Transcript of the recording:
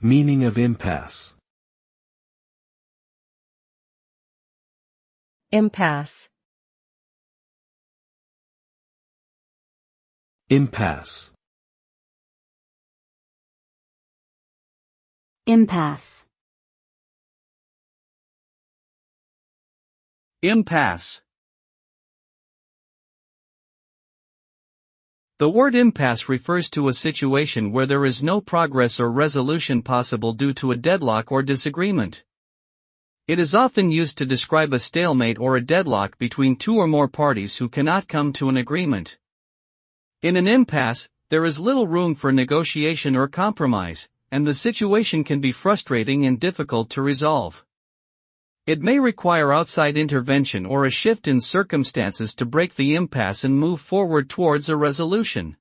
Meaning of impasse. Impasse. Impasse. Impasse. Impasse. The word impasse refers to a situation where there is no progress or resolution possible due to a deadlock or disagreement. It is often used to describe a stalemate or a deadlock between two or more parties who cannot come to an agreement. In an impasse, there is little room for negotiation or compromise, and the situation can be frustrating and difficult to resolve. It may require outside intervention or a shift in circumstances to break the impasse and move forward towards a resolution.